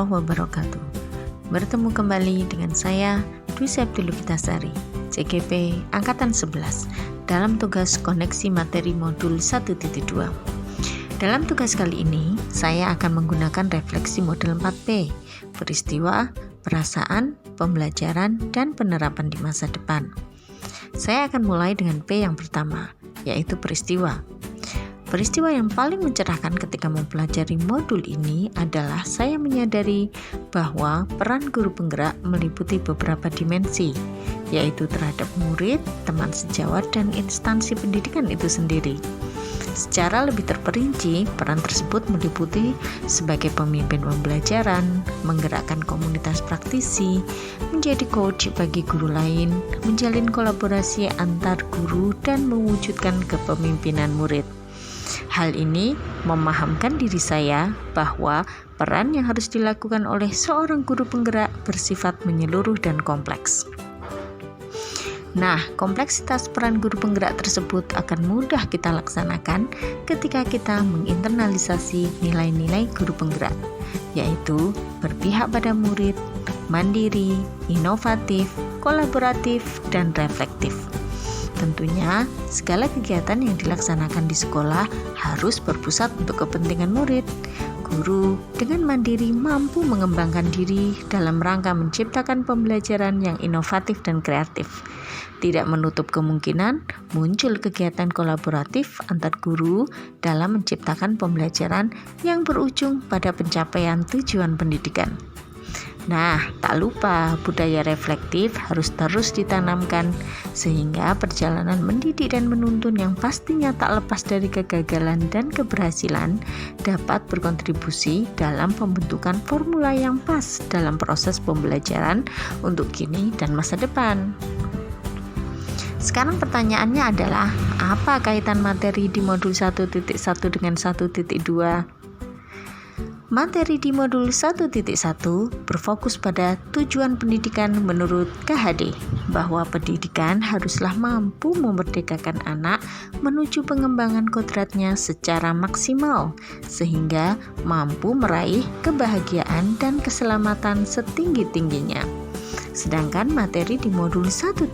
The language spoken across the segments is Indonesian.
wabarakatuh. Bertemu kembali dengan saya Dwi Septilu Kitasari, CGP Angkatan 11 dalam tugas koneksi materi modul 1.2. Dalam tugas kali ini, saya akan menggunakan refleksi model 4P, peristiwa, perasaan, pembelajaran, dan penerapan di masa depan. Saya akan mulai dengan P yang pertama, yaitu peristiwa. Peristiwa yang paling mencerahkan ketika mempelajari modul ini adalah saya menyadari bahwa peran guru penggerak meliputi beberapa dimensi, yaitu terhadap murid, teman sejawat, dan instansi pendidikan itu sendiri. Secara lebih terperinci, peran tersebut meliputi sebagai pemimpin pembelajaran, menggerakkan komunitas praktisi, menjadi coach bagi guru lain, menjalin kolaborasi antar guru, dan mewujudkan kepemimpinan murid. Hal ini memahamkan diri saya bahwa peran yang harus dilakukan oleh seorang guru penggerak bersifat menyeluruh dan kompleks. Nah, kompleksitas peran guru penggerak tersebut akan mudah kita laksanakan ketika kita menginternalisasi nilai-nilai guru penggerak, yaitu berpihak pada murid, mandiri, inovatif, kolaboratif, dan reflektif. Tentunya, segala kegiatan yang dilaksanakan di sekolah harus berpusat untuk kepentingan murid. Guru dengan mandiri mampu mengembangkan diri dalam rangka menciptakan pembelajaran yang inovatif dan kreatif. Tidak menutup kemungkinan muncul kegiatan kolaboratif antar guru dalam menciptakan pembelajaran yang berujung pada pencapaian tujuan pendidikan. Nah, tak lupa budaya reflektif harus terus ditanamkan sehingga perjalanan mendidik dan menuntun yang pastinya tak lepas dari kegagalan dan keberhasilan dapat berkontribusi dalam pembentukan formula yang pas dalam proses pembelajaran untuk kini dan masa depan. Sekarang pertanyaannya adalah, apa kaitan materi di modul 1.1 dengan 1.2? Materi di modul 1.1 berfokus pada tujuan pendidikan menurut KHD, bahwa pendidikan haruslah mampu memerdekakan anak menuju pengembangan kodratnya secara maksimal, sehingga mampu meraih kebahagiaan dan keselamatan setinggi-tingginya. Sedangkan materi di modul 1.2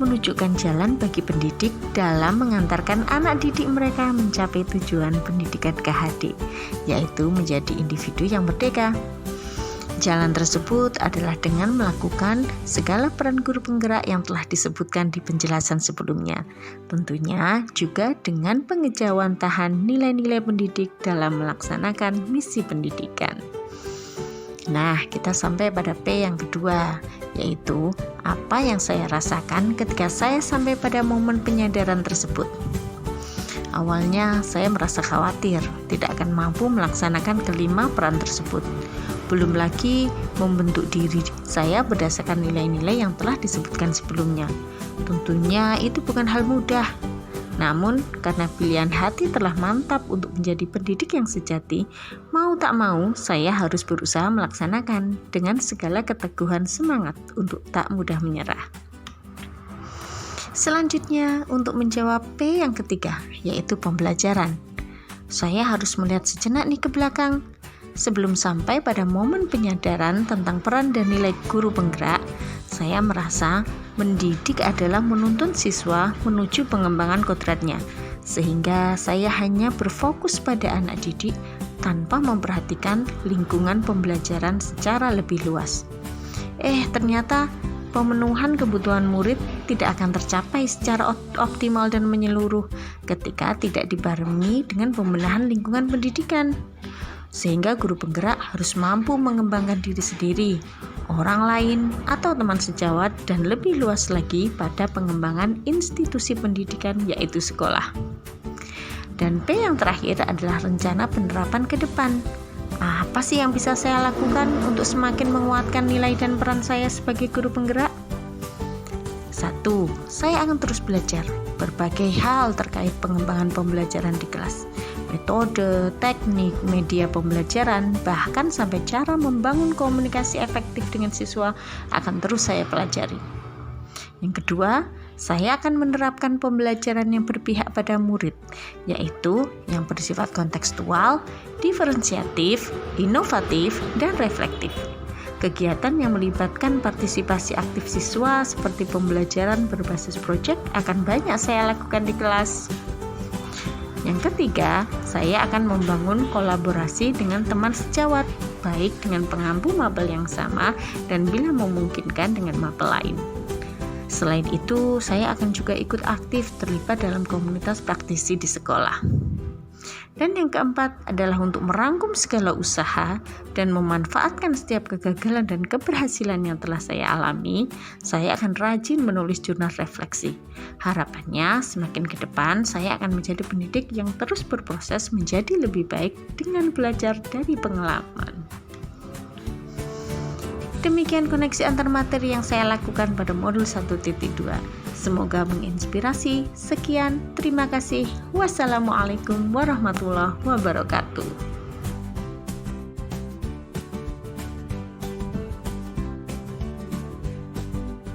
menunjukkan jalan bagi pendidik dalam mengantarkan anak didik mereka mencapai tujuan pendidikan KHD, yaitu menjadi individu yang merdeka. Jalan tersebut adalah dengan melakukan segala peran guru penggerak yang telah disebutkan di penjelasan sebelumnya. Tentunya juga dengan pengejawantahan nilai-nilai pendidik dalam melaksanakan misi pendidikan. Nah, kita sampai pada P yang kedua, yaitu apa yang saya rasakan ketika saya sampai pada momen penyadaran tersebut. Awalnya saya merasa khawatir tidak akan mampu melaksanakan kelima peran tersebut. Belum lagi membentuk diri saya berdasarkan nilai-nilai yang telah disebutkan sebelumnya. Tentunya itu bukan hal mudah. Namun, karena pilihan hati telah mantap untuk menjadi pendidik yang sejati, mau tak mau saya harus berusaha melaksanakan dengan segala keteguhan semangat untuk tak mudah menyerah. Selanjutnya, untuk menjawab P yang ketiga, yaitu pembelajaran. Saya harus melihat sejenak nih ke belakang. Sebelum sampai pada momen penyadaran tentang peran dan nilai guru penggerak, saya merasa mendidik adalah menuntun siswa menuju pengembangan kodratnya, sehingga saya hanya berfokus pada anak didik tanpa memperhatikan lingkungan pembelajaran secara lebih luas. Ternyata pemenuhan kebutuhan murid tidak akan tercapai secara optimal dan menyeluruh ketika tidak dibarengi dengan pembenahan lingkungan pendidikan. Sehingga guru penggerak harus mampu mengembangkan diri sendiri, orang lain, atau teman sejawat, dan lebih luas lagi pada pengembangan institusi pendidikan, yaitu sekolah. Dan P yang terakhir adalah rencana penerapan ke depan. Apa sih yang bisa saya lakukan untuk semakin menguatkan nilai dan peran saya sebagai guru penggerak? 1. Saya akan terus belajar berbagai hal terkait pengembangan pembelajaran di kelas, metode, teknik, media pembelajaran, bahkan sampai cara membangun komunikasi efektif dengan siswa akan terus saya pelajari. Yang kedua, saya akan menerapkan pembelajaran yang berpihak pada murid, yaitu yang bersifat kontekstual, diferensiatif, inovatif, dan reflektif. Kegiatan yang melibatkan partisipasi aktif siswa seperti pembelajaran berbasis proyek akan banyak saya lakukan di kelas. Yang ketiga, saya akan membangun kolaborasi dengan teman sejawat, baik dengan pengampu mapel yang sama dan bila memungkinkan dengan mapel lain. Selain itu, saya akan juga ikut aktif terlibat dalam komunitas praktisi di sekolah. Dan yang keempat adalah untuk merangkum segala usaha dan memanfaatkan setiap kegagalan dan keberhasilan yang telah saya alami, saya akan rajin menulis jurnal refleksi. Harapannya semakin ke depan saya akan menjadi pendidik yang terus berproses menjadi lebih baik dengan belajar dari pengalaman. Demikian koneksi antar materi yang saya lakukan pada modul 1.2. Semoga menginspirasi. Sekian, terima kasih. Wassalamualaikum warahmatullahi wabarakatuh.